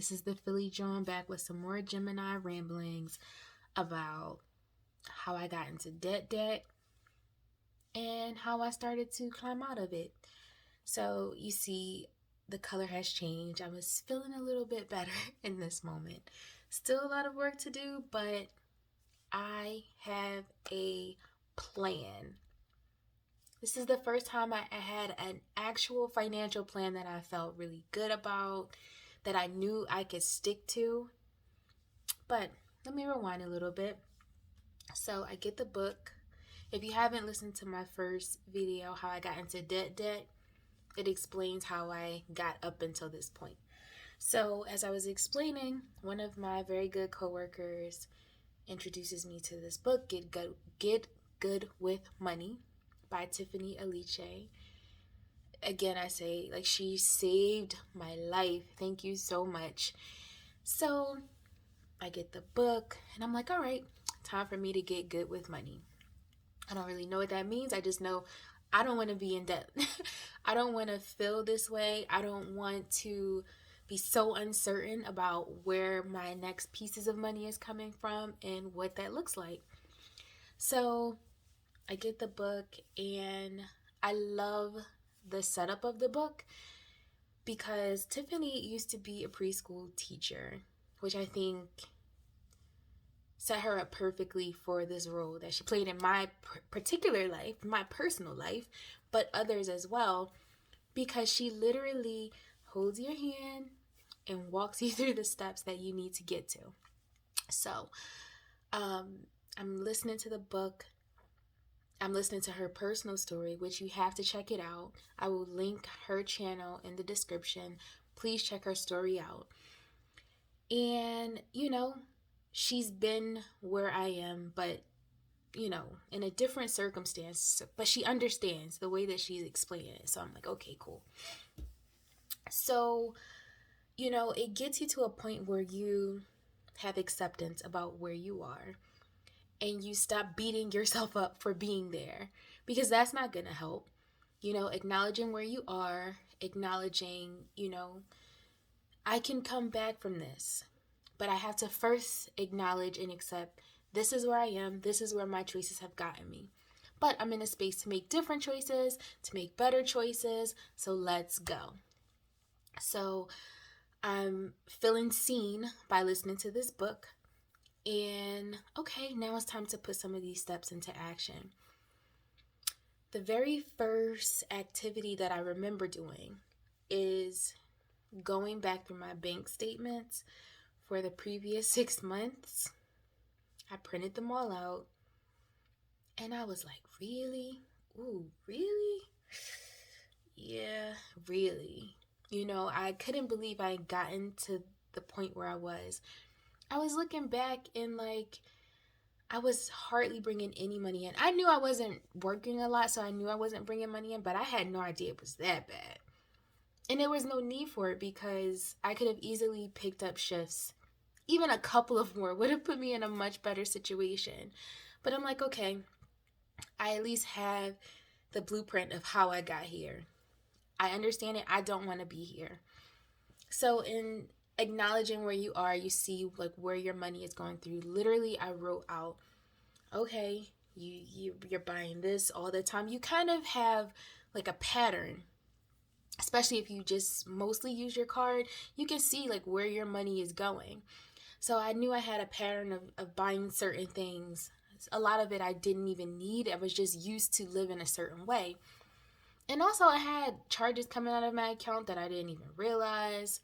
This is the Philly John back with some more Gemini ramblings about how I got into debt and how I started to climb out of it. So you see, the color has changed. I was feeling a little bit better in this moment. Still a lot of work to do, but I have a plan. This is the first time I had an actual financial plan that I felt really good about, that I knew I could stick to. But let me rewind a little bit. So I get the book. If you haven't listened to my first video, how I got into debt, it explains how I got up until this point. So as I was explaining, one of my very good coworkers introduces me to this book, Get Good with Money by Tiffany Aliche. Again, I say, like, she saved my life. Thank you so much. So I get the book and I'm like, all right, time for me to get good with money. I don't really know what that means. I just know I don't want to be in debt. I don't want to feel this way. I don't want to be so uncertain about where my next pieces of money is coming from and what that looks like. So I get the book and I love the setup of the book because Tiffany used to be a preschool teacher, which I think set her up perfectly for this role that she played in my particular life, my personal life, but others as well, because she literally holds your hand and walks you through the steps that you need to get to. So I'm listening to the book. I'm listening to her personal story, which you have to check it out. I will link her channel in the description. Please check her story out. And, she's been where I am, but, in a different circumstance. But she understands the way that she's explaining it. So I'm like, okay, cool. So, it gets you to a point where you have acceptance about where you are. And you stop beating yourself up for being there, because that's not going to help. Acknowledging where you are, acknowledging, I can come back from this, but I have to first acknowledge and accept this is where I am. This is where my choices have gotten me. But I'm in a space to make different choices, to make better choices. So let's go. So I'm feeling seen by listening to this book. And okay, now it's time to put some of these steps into action. The very first activity that I remember doing is going back through my bank statements for the previous 6 months. I printed them all out and I was like, really? Ooh, really? Yeah, really. I couldn't believe I had gotten to the point where I was. I was looking back and I was hardly bringing any money in. I knew I wasn't working a lot, so I knew I wasn't bringing money in, but I had no idea it was that bad. And there was no need for it because I could have easily picked up shifts. Even a couple of more would have put me in a much better situation. But I'm like, okay, I at least have the blueprint of how I got here. I understand it. I don't want to be here. So in acknowledging where you are, you see where your money is going through. Literally, I wrote out, okay, you're buying this all the time. You kind of have a pattern, especially if you just mostly use your card. You can see where your money is going. So I knew I had a pattern of buying certain things. A lot of it I didn't even need. I was just used to live in a certain way. And also I had charges coming out of my account that I didn't even realize.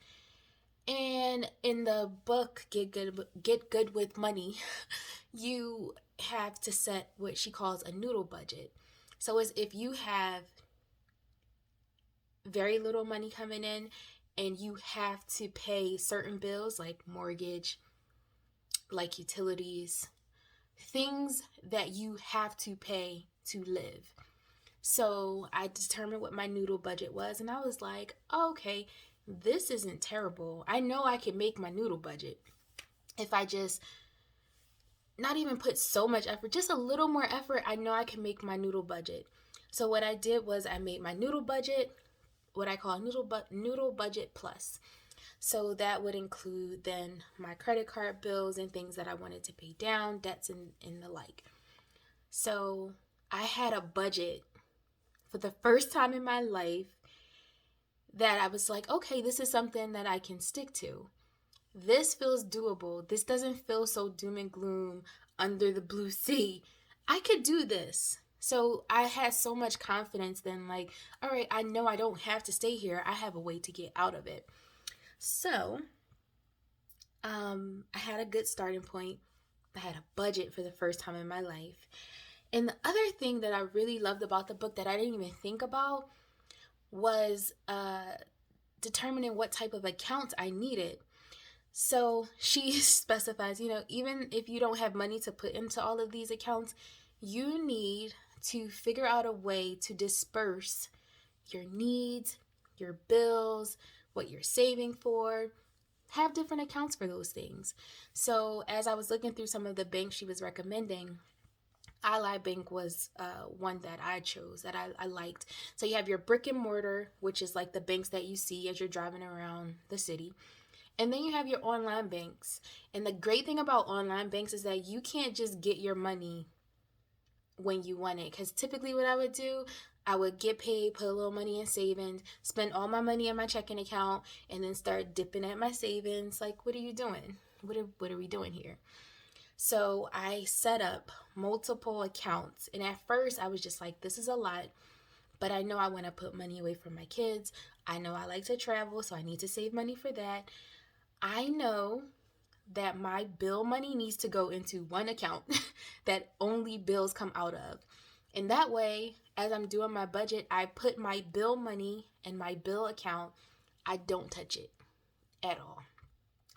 And in the book, Get Good with Money, you have to set what she calls a noodle budget. So as if you have very little money coming in and you have to pay certain bills like mortgage, like utilities, things that you have to pay to live. So I determined what my noodle budget was and I was like, oh, okay, this isn't terrible. I know I can make my noodle budget if I just not even put so much effort, just a little more effort. I know I can make my noodle budget. So what I did was I made my noodle budget, what I call noodle budget plus. So that would include then my credit card bills and things that I wanted to pay down, debts and the like. So I had a budget for the first time in my life that I was like, okay, this is something that I can stick to. This feels doable. This doesn't feel so doom and gloom under the blue sea. I could do this. So I had so much confidence then, like, all right, I know I don't have to stay here. I have a way to get out of it. So I had a good starting point. I had a budget for the first time in my life. And the other thing that I really loved about the book that I didn't even think about was determining what type of accounts I needed. So she specifies, even if you don't have money to put into all of these accounts, you need to figure out a way to disperse your needs, your bills, what you're saving for. Have different accounts for those things. So as I was looking through some of the banks she was recommending, Ally Bank was one that I chose that I liked. So you have your brick and mortar, which is like the banks that you see as you're driving around the city. And then you have your online banks. And the great thing about online banks is that you can't just get your money when you want it. Because typically what I would do, I would get paid, put a little money in savings, spend all my money in my checking account, and then start dipping at my savings. Like, what are you doing? What are we doing here? So I set up multiple accounts. And at first I was just like, this is a lot. But I know I want to put money away for my kids. I know I like to travel, so I need to save money for that. I know that my bill money needs to go into one account that only bills come out of. And that way, as I'm doing my budget, I put my bill money in my bill account. I don't touch it at all.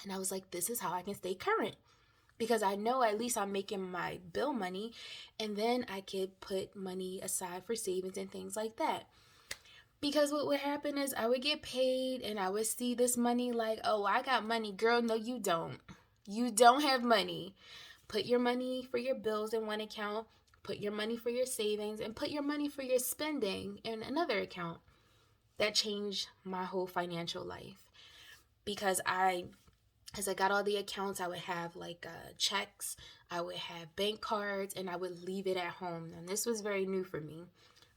And I was like, this is how I can stay current. Because I know at least I'm making my bill money, and then I could put money aside for savings and things like that. Because what would happen is I would get paid and I would see this money like, oh, I got money. Girl, no, you don't. You don't have money. Put your money for your bills in one account, put your money for your savings, and put your money for your spending in another account. That changed my whole financial life. Because as I got all the accounts, I would have like checks, I would have bank cards, and I would leave it at home. And this was very new for me.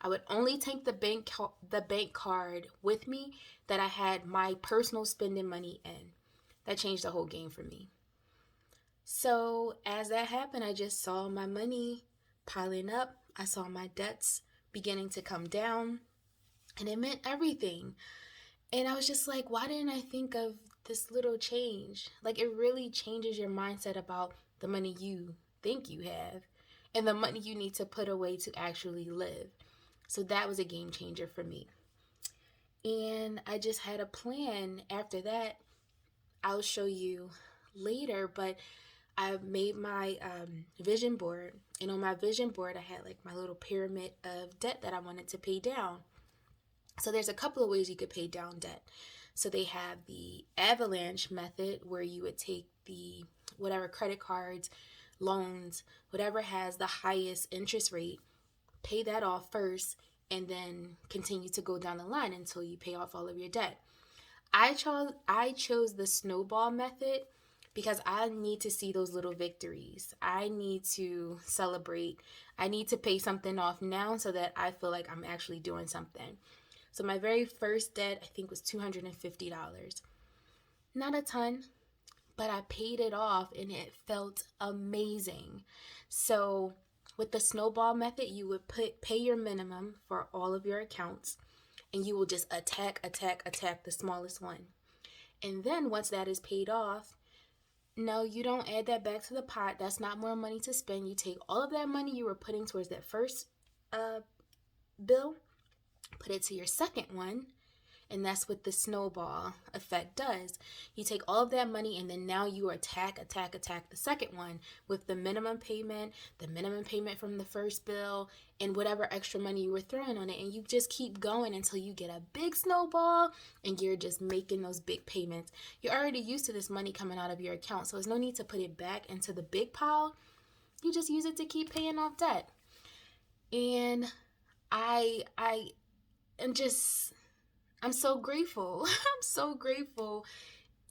I would only take the bank card with me that I had my personal spending money in. That changed the whole game for me. So as that happened, I just saw my money piling up. I saw my debts beginning to come down, and it meant everything. And I was just like, why didn't I think of this little change? Like, it really changes your mindset about the money you think you have and the money you need to put away to actually live. So that was a game changer for me. And I just had a plan after that. I'll show you later, but I made my vision board. And on my vision board, I had like my little pyramid of debt that I wanted to pay down. So there's a couple of ways you could pay down debt. So they have the Avalanche method, where you would take the whatever credit cards, loans, whatever has the highest interest rate, pay that off first, and then continue to go down the line until you pay off all of your debt. I chose the Snowball Method because I need to see those little victories. I need to celebrate. I need to pay something off now so that I feel like I'm actually doing something. So my very first debt, I think, was $250. Not a ton, but I paid it off and it felt amazing. So with the Snowball Method, you would pay your minimum for all of your accounts, and you will just attack the smallest one. And then once that is paid off, no, you don't add that back to the pot. That's not more money to spend. You take all of that money you were putting towards that first bill, put it to your second one, and that's what the snowball effect does. You take all of that money, and then now you attack the second one with the minimum payment from the first bill, and whatever extra money you were throwing on it. And you just keep going until you get a big snowball, and you're just making those big payments. You're already used to this money coming out of your account, so there's no need to put it back into the big pile. You just use it to keep paying off debt. And I'm so grateful. I'm so grateful.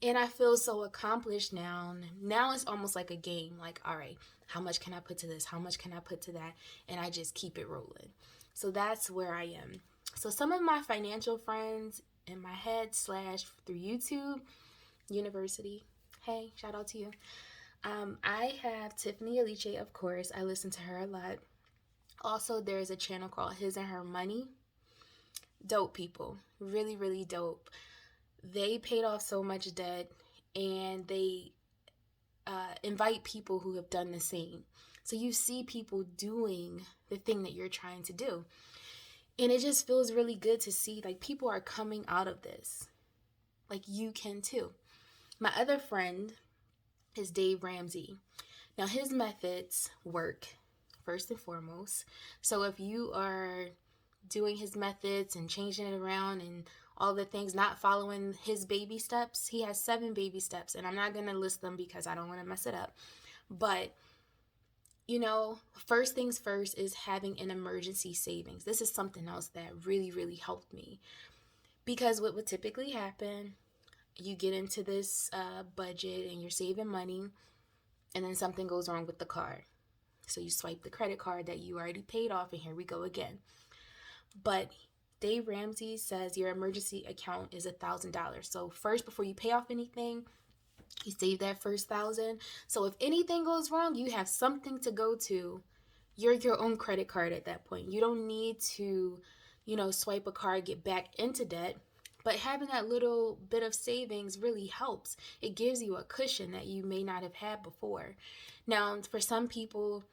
And I feel so accomplished now. Now it's almost like a game. Like, all right, how much can I put to this? How much can I put to that? And I just keep it rolling. So that's where I am. So some of my financial friends in my head / through YouTube University. Hey, shout out to you. I have Tiffany Aliche, of course. I listen to her a lot. Also, there's a channel called His and Her Money. Dope people. Really, really dope. They paid off so much debt, and they invite people who have done the same. So you see people doing the thing that you're trying to do. And it just feels really good to see like people are coming out of this. Like you can too. My other friend is Dave Ramsey. Now his methods work first and foremost. So if you are doing his methods and changing it around and all the things, not following his baby steps, he has 7 baby steps, and I'm not going to list them because I don't want to mess it up. But first things first is having an emergency savings. This is something else that really, really helped me, because what would typically happen, you get into this budget and you're saving money, and then something goes wrong with the card. So you swipe the credit card that you already paid off, and here we go again. But Dave Ramsey says your emergency account is $1,000. So first, before you pay off anything, you save that first $1,000. So if anything goes wrong, you have something to go to. You're your own credit card at that point. You don't need to, swipe a card, get back into debt. But having that little bit of savings really helps. It gives you a cushion that you may not have had before. Now, for some people,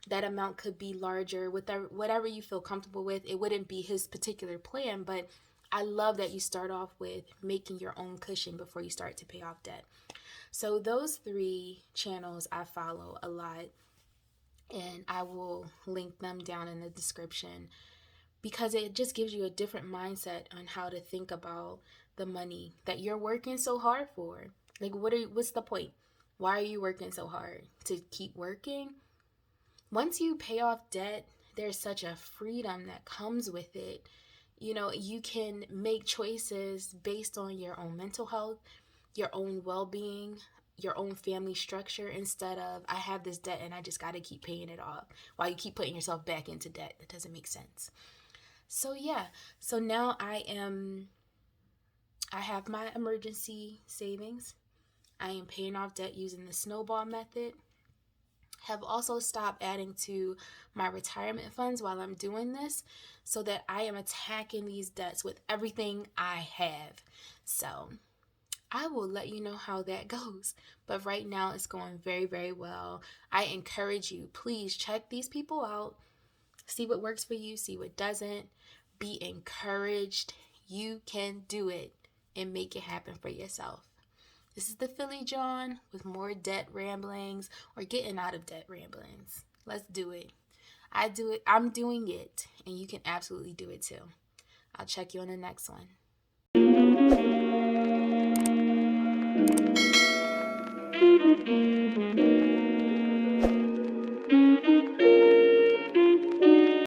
that amount could be larger, with whatever you feel comfortable with. It wouldn't be his particular plan, but I love that you start off with making your own cushion before you start to pay off debt. So those 3 channels I follow a lot, and I will link them down in the description, because it just gives you a different mindset on how to think about the money that you're working so hard for. Like, what's the point? Why are you working so hard? To keep working? Once you pay off debt, there's such a freedom that comes with it. You can make choices based on your own mental health, your own well-being, your own family structure, instead of, I have this debt and I just got to keep paying it off while you keep putting yourself back into debt. That doesn't make sense. So yeah, so now I have my emergency savings. I am paying off debt using the Snowball Method. Have also stopped adding to my retirement funds while I'm doing this, so that I am attacking these debts with everything I have. So I will let you know how that goes. But right now it's going very, very well. I encourage you, please check these people out. See what works for you, see what doesn't. Be encouraged. You can do it and make it happen for yourself. This is the Philly John with more debt ramblings, or getting out of debt ramblings. Let's do it. I do it. I'm doing it. And you can absolutely do it too. I'll check you on the next one.